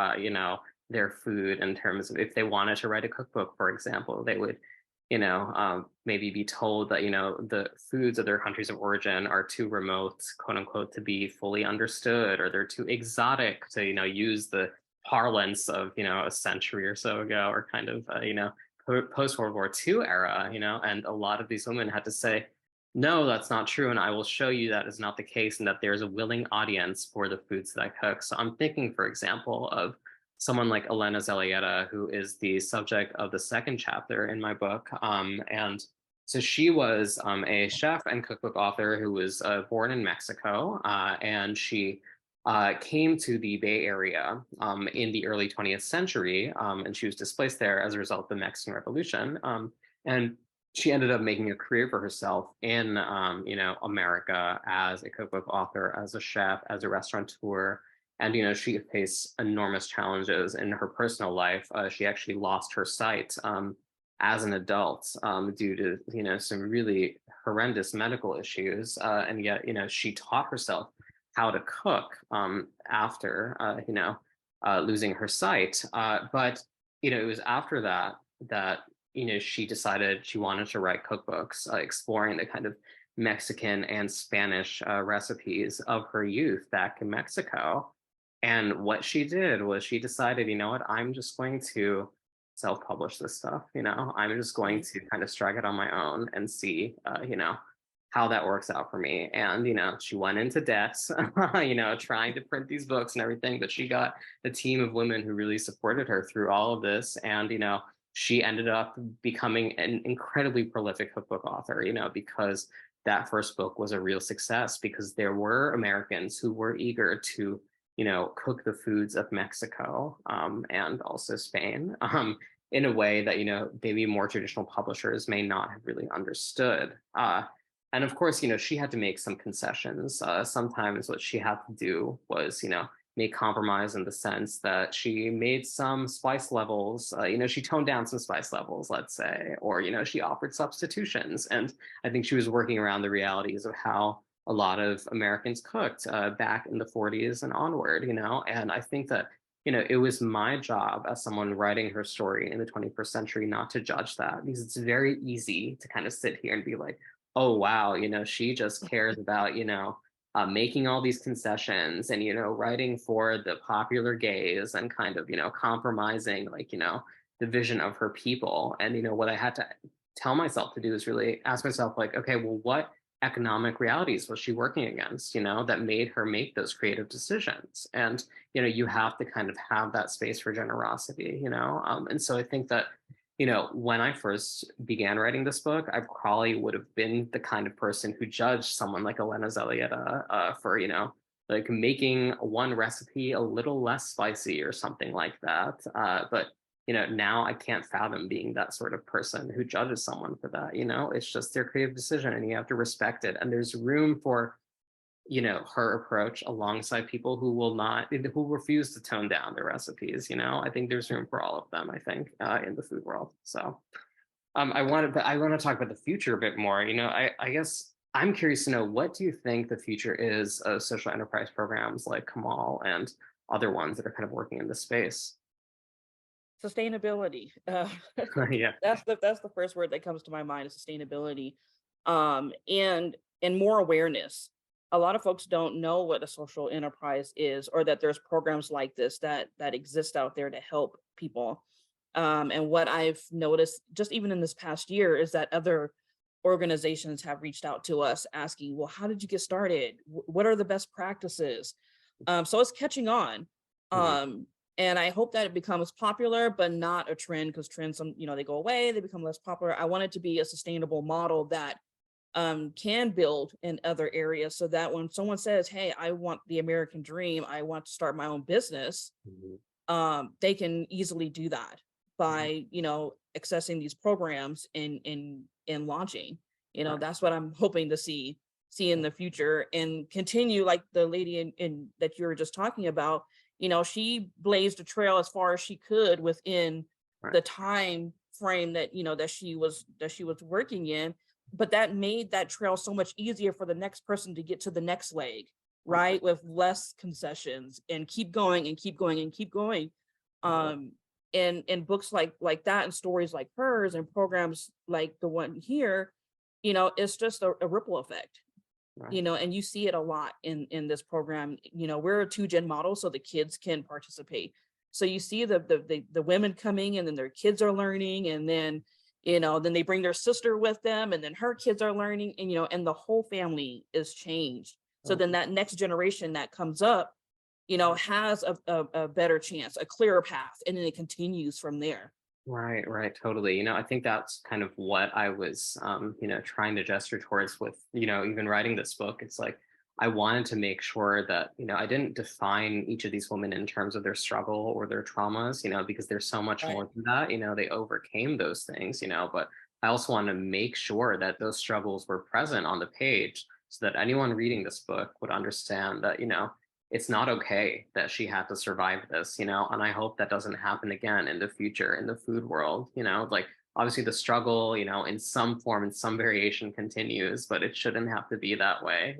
their food in terms of if they wanted to write a cookbook, for example, they would, maybe be told that, the foods of their countries of origin are too remote, quote unquote, to be fully understood, or they're too exotic to, use the parlance of, a century or so ago, or kind of, post World War II era, and a lot of these women had to say, no, that's not true. And I will show you that is not the case, and that there's a willing audience for the foods that I cook. So I'm thinking, for example, of someone like Elena Zelaieta, who is the subject of the 2nd chapter in my book. And so she was a chef and cookbook author who was born in Mexico, and she came to the Bay Area in the early 20th century, and she was displaced there as a result of the Mexican Revolution. And she ended up making a career for herself in, America as a cookbook author, as a chef, as a restaurateur. And, she faced enormous challenges in her personal life. She actually lost her sight as an adult due to, some really horrendous medical issues. And yet, she taught herself how to cook after, losing her sight. But, it was after that, she decided she wanted to write cookbooks, exploring the kind of Mexican and Spanish recipes of her youth back in Mexico. And what she did was she decided, you know what, I'm just going to self-publish this stuff, I'm just going Right. to kind of strike it on my own and see, how that works out for me. And, she went into debt, trying to print these books and everything, but she got a team of women who really supported her through all of this. And, she ended up becoming an incredibly prolific cookbook author, because that first book was a real success because there were Americans who were eager to cook the foods of Mexico, and also Spain, in a way that, maybe more traditional publishers may not have really understood. And of course, she had to make some concessions. Sometimes what she had to do was, make compromise in the sense that she made some spice levels, she toned down some spice levels, let's say, or, she offered substitutions. And I think she was working around the realities of how a lot of Americans cooked back in the 40s and onward, and I think that, it was my job as someone writing her story in the 21st century not to judge that, because it's very easy to kind of sit here and be like, oh, wow, she just cares about, making all these concessions and, writing for the popular gaze and kind of, compromising, like, the vision of her people. And, what I had to tell myself to do is really ask myself, like, okay, well, what economic realities was she working against, that made her make those creative decisions? And, you have to kind of have that space for generosity, and so I think that, when I first began writing this book, I probably would have been the kind of person who judged someone like Elena Zelieta for, like making one recipe a little less spicy or something like that. But now I can't fathom being that sort of person who judges someone for that. It's just their creative decision and you have to respect it. And there's room for, her approach alongside people who will not, who refuse to tone down their recipes. I think there's room for all of them, I think, in the food world. So I want to talk about the future a bit more. I guess I'm curious to know, what do you think the future is of social enterprise programs like Comal and other ones that are kind of working in this space? Sustainability. Yeah. That's the first word that comes to my mind, is sustainability. And more awareness. A lot of folks don't know what a social enterprise is, or that there's programs like this that exist out there to help people. And what I've noticed just even in this past year is that other organizations have reached out to us asking, well, how did you get started? What are the best practices? So it's catching on. Mhm. And I hope that it becomes popular, but not a trend, because trends, they go away, they become less popular. I want it to be a sustainable model that can build in other areas, so that when someone says, hey, I want the American dream, I want to start my own business, Mhm. they can easily do that Mhm. by, accessing these programs and launching. Right. That's what I'm hoping to see in the future, and continue, like the lady in that you were just talking about. She blazed a trail as far as she could within Right. the time frame that she was working in, but that made that trail so much easier for the next person to get to the next leg, Right. right, with less concessions, and keep going and keep going and keep going. Totally. um and books like that, and stories like hers, and programs like the one here, it's just a ripple effect. Right. And you see it a lot in this program. We're a 2-gen model, so the kids can participate. So you see the women coming, and then their kids are learning, and then then they bring their sister with them, and then her kids are learning, and and the whole family is changed. So then Totally. that next generation that comes up, has a better chance, a clearer path, and then it continues from there. Right, right, totally. I think that's kind of what I was, trying to gesture towards with, even writing this book. It's like I wanted to make sure that, I didn't define each of these women in terms of their struggle or their traumas, because there's so much Right. more than that. They overcame those things, but I also want to make sure that those struggles were present on the page so that anyone reading this book would understand that, it's not okay that she had to survive this, and I hope that doesn't happen again in the future in the food world, like obviously the struggle, in some form, in some variation continues, but it shouldn't have to be that way,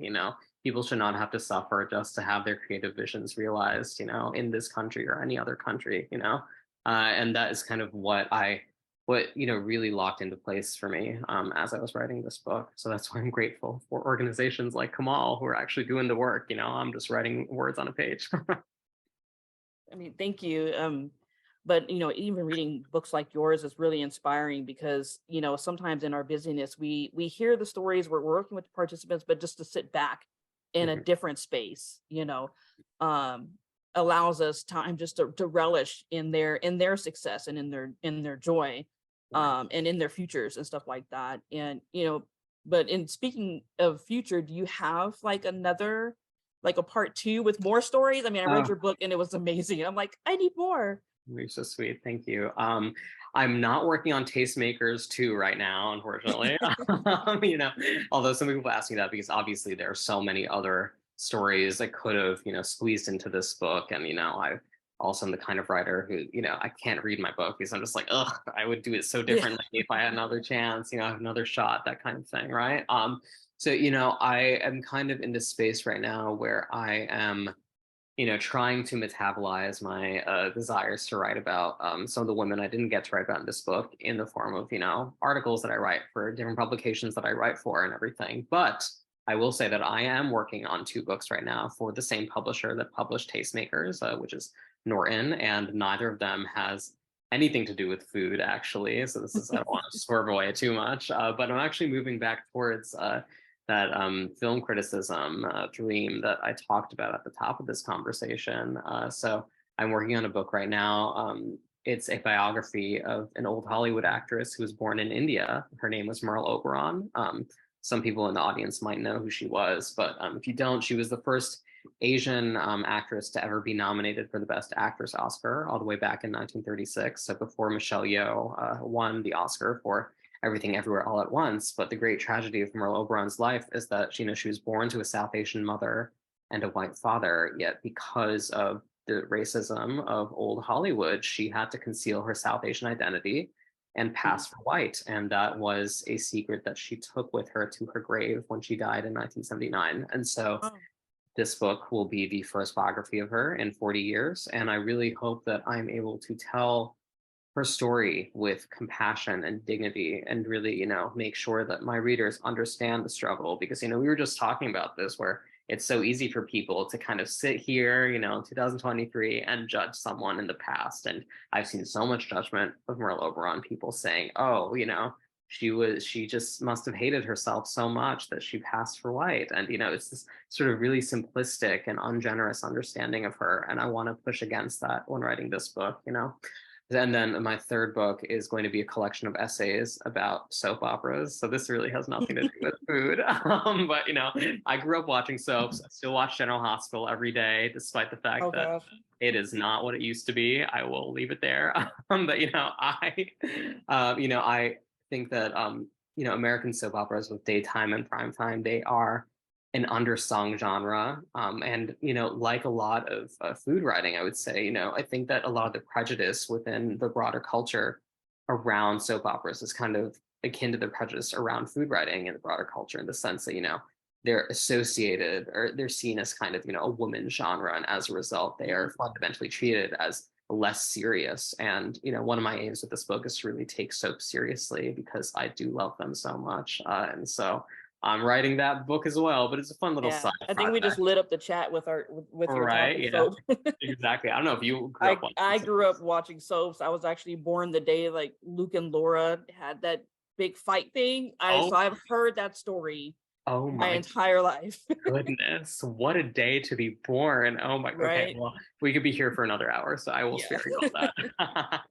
people should not have to suffer just to have their creative visions realized, in this country or any other country, and that is kind of what really locked into place for me as I was writing this book. So that's why I'm grateful for organizations like Kamal who are actually doing the work. I'm just writing words on a page. I mean, thank you. But you know, even reading books like yours is really inspiring because, you know, sometimes in our busyness, we hear the stories, we're working with the participants, but just to sit back in a Mhm. different space, you know, um, allows us time just to relish in their success and in their joy, Right. and in their futures and stuff like that. And you know, but in speaking of future, do you have like another, like a part two with more stories? I mean, I read Oh, your book and it was amazing. I'm like, I need more. you're so sweet. Thank you. I'm not working on Tastemakers 2 right now, unfortunately. You know, although some people ask me that because obviously there are so many other stories that could have, you know, squeezed into this book. And, you know, I also am the kind of writer who, you know, I can't read my book because I'm just like, ugh, I would do it so Yeah. differently if I had another chance, you know, have another shot, that kind of thing, right? So, you know, I am kind of in this space right now where I am, you know, trying to metabolize my desires to write about some of the women I didn't get to write about in this book in the form of, you know, articles that I write for different publications that I write for and everything. But I will say that I am working on 2 books right now for the same publisher that published Tastemakers, which is Norton, and neither of them has anything to do with food, actually. So this is, I don't want to swerve away too much, but I'm actually moving back towards that film criticism dream that I talked about at the top of this conversation. So I'm working on a book right now. It's a biography of an old Hollywood actress who was born in India. Her name was Merle Oberon. Some people in the audience might know who she was, but if you don't, she was the first Asian actress to ever be nominated for the Best Actress Oscar all the way back in 1936. So before Michelle Yeoh won the Oscar for Everything Everywhere All at Once. But the great tragedy of Merle Oberon's life is that, you know, she was born to a South Asian mother and a white father, yet because of the racism of old Hollywood, she had to conceal her South Asian identity and pass for white. And that was a secret that she took with her to her grave when she died in 1979. And so Oh, this book will be the first biography of her in 40 years. And I really hope that I'm able to tell her story with compassion and dignity and really, you know, make sure that my readers understand the struggle. Because, you know, we were just talking about this where it's so easy for people to kind of sit here, you know, in 2023 and judge someone in the past. And I've seen so much judgment of Merle Oberon, people saying, oh, you know, she just must have hated herself so much that she passed for white. And, you know, it's this sort of really simplistic and ungenerous understanding of her. And I want to push against that when writing this book, you know. And then my third book is going to be a collection of essays about soap operas. So this really has nothing to do with food. But, you know, I grew up watching soaps. I still watch General Hospital every day, despite the fact oh that gosh. it is not what it used to be. I will leave it there. But, you know, I think that, you know, American soap operas with daytime and primetime, they are an undersung genre. And, you know, like a lot of food writing, I would say, you know, I think that a lot of the prejudice within the broader culture around soap operas is kind of akin to the prejudice around food writing in the broader culture in the sense that, you know, they're associated or they're seen as kind of, you know, a woman genre. And as a result, they are fundamentally treated as less serious. And, you know, one of my aims with this book is to really take soap seriously because I do love them so much. And so I'm writing that book as well, but it's a fun little Yeah, side I think we just project. lit up the chat with our with your Right. topic. Yeah, So exactly. I don't know if you grew up watching I grew up soaps. watching soaps. I was actually born the day like Luke and Laura had that big fight thing. Oh, So I've heard that story oh my my entire life. goodness. What a day to be born. Oh my, okay. Right? Well, we could be here for another hour, so I will Yeah. spare you all that.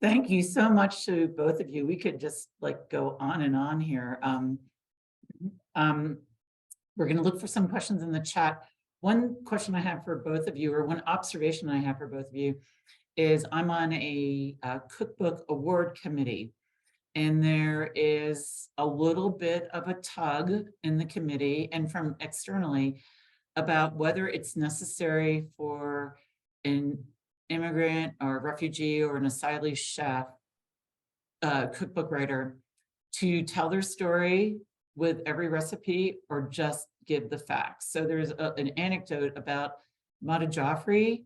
Thank you so much to both of you. We could just like go on and on here. Um, we're going to look for some questions in the chat. One question I have for both of you, or one observation I have for both of you, is I'm on a cookbook award committee, and there is a little bit of a tug in the committee and from externally about whether it's necessary for an immigrant or refugee or an asylee chef, cookbook writer, to tell their story with every recipe or just give the facts. So there's an anecdote about Mata Joffrey,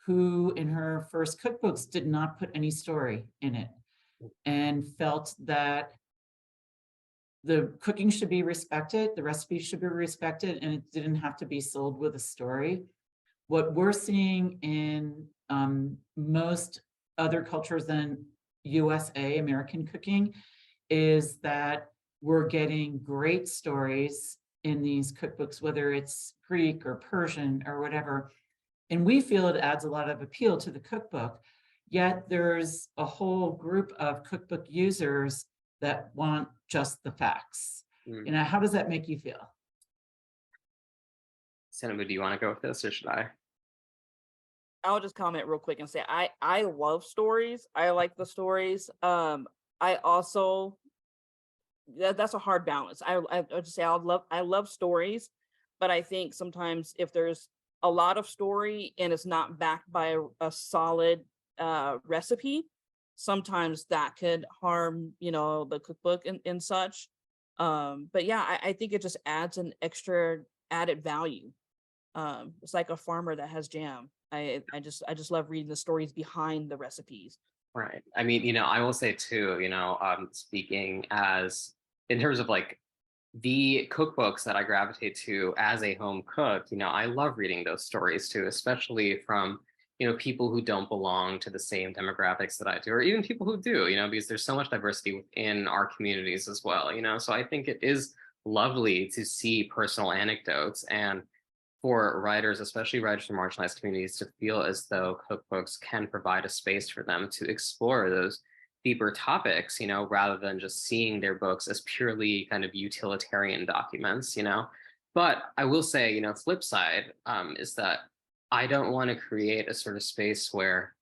who in her first cookbooks did not put any story in it and felt that the cooking should be respected, the recipe should be respected, and it didn't have to be sold with a story. what we're seeing in most other cultures than USA, American cooking, is that we're getting great stories in these cookbooks, whether it's Greek or Persian or whatever. And we feel it adds a lot of appeal to the cookbook. Yet there's a whole group of cookbook users that want just the facts. You know, how does that make you feel? Seynabo, do you want to go with this, or should I? I'll just comment real quick and say I love stories. I like the stories. I also that's a hard balance. I just say I love stories, but I think sometimes if there's a lot of story and it's not backed by a solid recipe, sometimes that could harm, you know, the cookbook and such. But yeah, I think it just adds an extra added value. It's like a farmer that has jam. I just love reading the stories behind the recipes. Right. I mean, you know, I will say too, you know, speaking as in terms of like the cookbooks that I gravitate to as a home cook, you know, I love reading those stories too, especially from, you know, people who don't belong to the same demographics that I do, or even people who do, you know, because there's so much diversity within our communities as well, you know, so I think it is lovely to see personal anecdotes and for writers, especially writers from marginalized communities, to feel as though cookbooks can provide a space for them to explore those deeper topics, you know, rather than just seeing their books as purely kind of utilitarian documents, you know. But I will say, you know, flip side is that I don't want to create a sort of space where,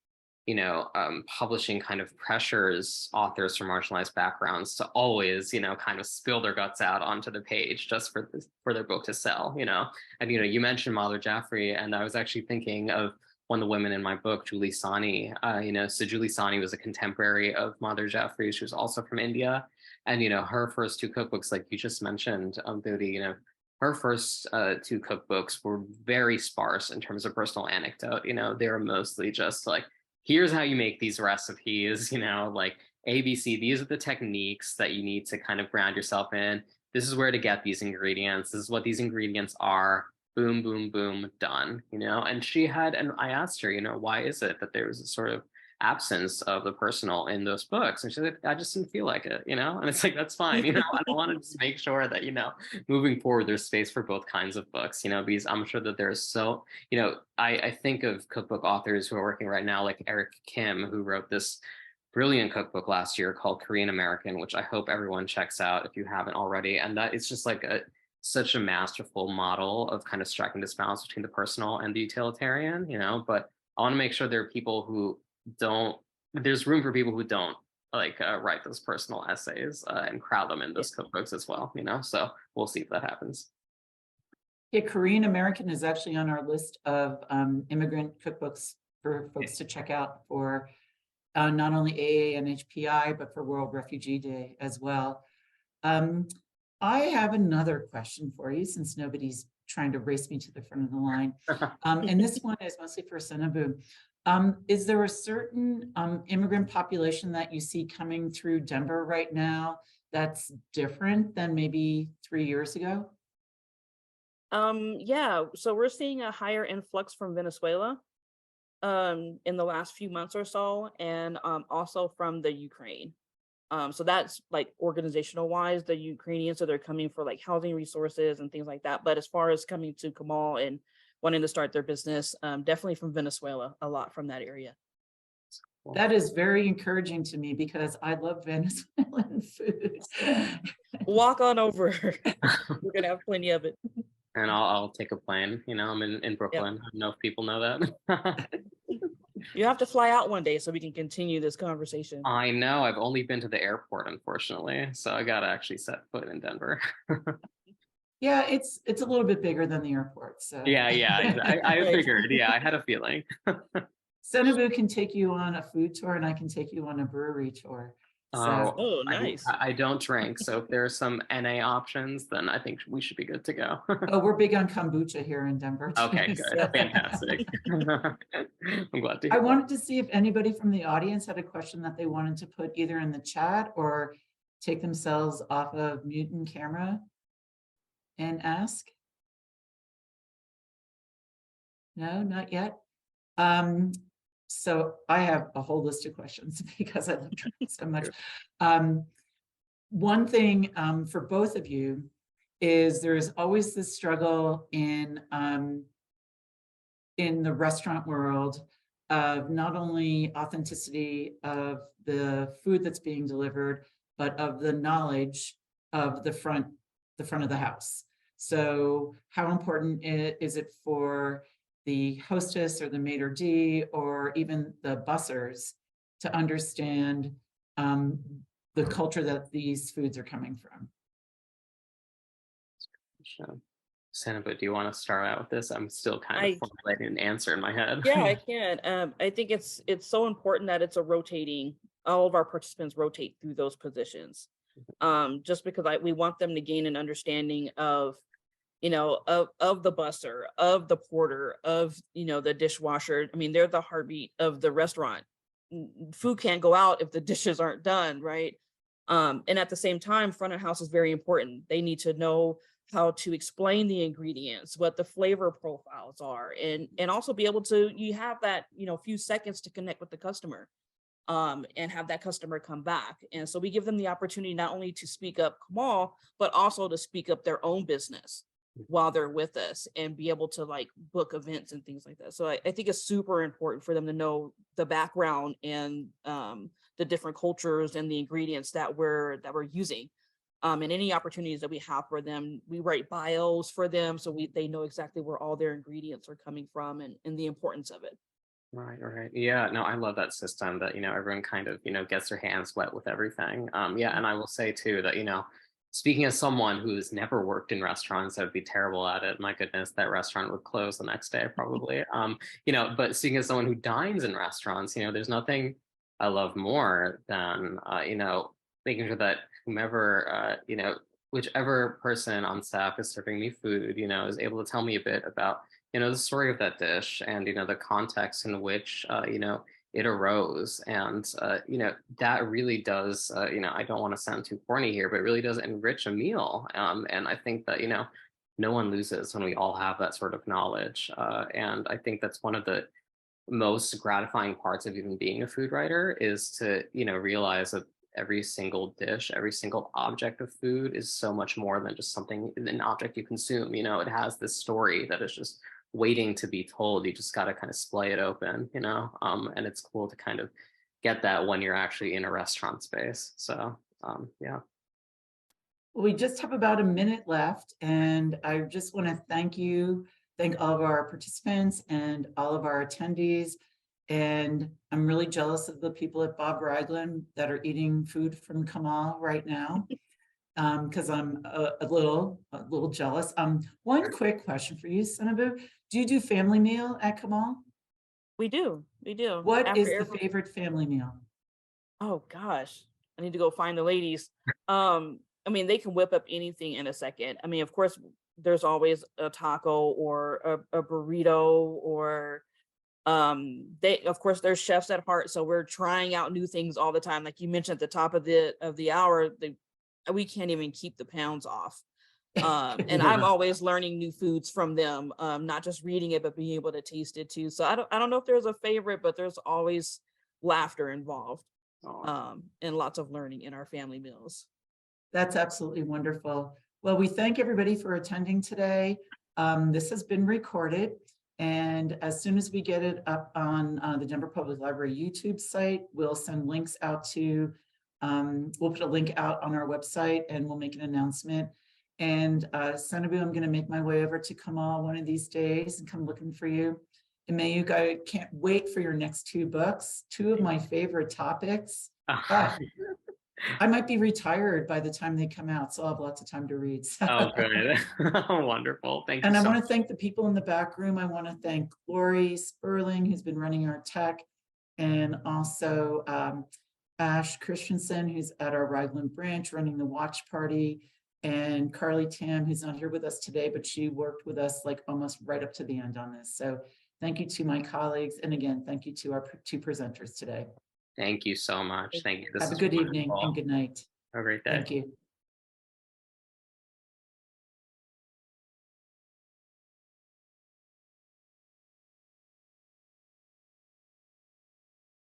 you know, publishing kind of pressures authors from marginalized backgrounds to always, you know, kind of spill their guts out onto the page just for their book to sell, you know. And, you know, you mentioned Madhur Jaffrey, and I was actually thinking of one of the women in my book, Julie Sani. You know, so Julie Sani was a contemporary of Madhur Jaffrey. She was also from India. And, you know, her first two cookbooks, like you just mentioned, Booty, you know, her first two cookbooks were very sparse in terms of personal anecdote. You know, they were mostly just like, here's how you make these recipes, you know, like ABC, these are the techniques that you need to kind of ground yourself in. This is where to get these ingredients. This is what these ingredients are. Boom, boom, boom, done, you know? And she had, and I asked her, you know, why is it that there was a sort of absence of the personal in those books? And she said, I just didn't feel like it, you know? And it's like, that's fine, you know? I don't want to just make sure that, you know, moving forward, there's space for both kinds of books, you know, because I'm sure that there's so, you know, I think of cookbook authors who are working right now, like Eric Kim, who wrote this brilliant cookbook last year called Korean American, which I hope everyone checks out if you haven't already. And that it's just like such a masterful model of kind of striking this balance between the personal and the utilitarian, you know, but I want to make sure there are people who don't, there's room for people who don't like write those personal essays and crowd them in those cookbooks as well, you know, so we'll see if that happens. Yeah, Korean American is actually on our list of immigrant cookbooks for folks to check out for not only AA and HPI, but for World Refugee Day as well. I have another question for you, since nobody's trying to race me to the front of the line. And this one is mostly for Seynabo. Is there a certain immigrant population that you see coming through Denver right now that's different than maybe 3 years ago? Yeah, so we're seeing a higher influx from Venezuela in the last few months or so, and also from the Ukraine. So that's like organizational wise, the Ukrainians, so they're coming for like housing resources and things like that. But as far as coming to Comal and wanting to start their business, definitely from Venezuela, a lot from that area. That is very encouraging to me because I love Venezuelan food. Walk on over. We're gonna have plenty of it. And I'll take a plane, you know, I'm in Brooklyn. Yep. I don't know if people know that. You have to fly out one day so we can continue this conversation. I know, I've only been to the airport, unfortunately. So I gotta actually set foot in Denver. Yeah, it's a little bit bigger than the airport. So yeah, I figured. Yeah, I had a feeling. Seynabo can take you on a food tour and I can take you on a brewery tour. So, oh, nice. I don't drink, so if there's some NA options, then I think we should be good to go. Oh, we're big on kombucha here in Denver. Too, okay, good. so. Fantastic. I'm glad to hear I wanted to see if anybody from the audience had a question that they wanted to put either in the chat or take themselves off of mute and camera and ask. No, not yet. So I have a whole list of questions because I love travel so much. One thing for both of you is there's always this struggle in the restaurant world of not only authenticity of the food that's being delivered, but of the knowledge of the front of the house. So how important is it for the hostess or the maitre d' or even the bussers to understand the culture that these foods are coming from? Sure. Seynabo, do you want to start out with this? I'm still kind of I formulating an answer in my head. Yeah, I can. I think it's so important that it's a rotating. All of our participants rotate through those positions, just because we want them to gain an understanding of, of the busser, of the porter, of the dishwasher. I mean, they're the heartbeat of the restaurant. Food can't go out if the dishes aren't done, right? And at the same time, front of house is very important. They need to know how to explain the ingredients, what the flavor profiles are, and also be able to, you have that, few seconds to connect with the customer, and have that customer come back. And so we give them the opportunity not only to speak up Comal, but also to speak up their own business while they're with us and be able to like book events and things like that. So I think it's super important for them to know the background and the different cultures and the ingredients that we're using. And any opportunities that we have for them, we write bios for them so they know exactly where all their ingredients are coming from and the importance of it. Right, right. Yeah, no, I love that system that, everyone kind of, gets their hands wet with everything. Yeah, and I will say too that, speaking as someone who's never worked in restaurants, I'd be terrible at it. My goodness, that restaurant would close the next day probably. But speaking as someone who dines in restaurants, there's nothing I love more than, making sure that whomever, whichever person on staff is serving me food, is able to tell me a bit about, the story of that dish and, the context in which, it arose. And, that really does, I don't want to sound too corny here, but it really does enrich a meal. And I think that, no one loses when we all have that sort of knowledge. And I think that's one of the most gratifying parts of even being a food writer is to, realize that every single dish, every single object of food is so much more than just an object you consume. It has this story that is just waiting to be told. You just got to kind of splay it open, and it's cool to kind of get that when you're actually in a restaurant space. So, yeah. We just have about a minute left, and I just want to thank all of our participants and all of our attendees. And I'm really jealous of the people at Bob Ragland that are eating food from Comal right now, because I'm a little jealous. One quick question for you, Seynabo. Do you do family meal at Comal? We do. What is the favorite family meal? Oh gosh, I need to go find the ladies. I mean, they can whip up anything in a second. I mean, of course, there's always a taco or a burrito or of course they're chefs at heart, so we're trying out new things all the time. Like you mentioned at the top of the hour, we can't even keep the pounds off. And I'm always learning new foods from them, not just reading it, but being able to taste it too. So I don't know if there's a favorite, but there's always laughter involved, and lots of learning in our family meals. That's absolutely wonderful. Well, we thank everybody for attending today. This has been recorded, and as soon as we get it up on the Denver Public Library YouTube site, we'll send links out to, we'll put a link out on our website and we'll make an announcement. And Seynabo, I'm going to make my way over to Comal one of these days and come looking for you. And Mayukh, I can't wait for your next 2 books, 2 of my favorite topics. I might be retired by the time they come out, so I'll have lots of time to read. Oh, good. Wonderful. Thank you. And I want to thank the people in the back room. I want to thank Lori Sperling, who's been running our tech, and also Ash Christensen, who's at our Ragland branch running the watch party, and Carly Tam, who's not here with us today, but she worked with us like almost right up to the end on this. So thank you to my colleagues. And again, thank you to our 2 presenters today. Thank you so much. Thank you. Have a good evening and good night. Have a great day. Thank you.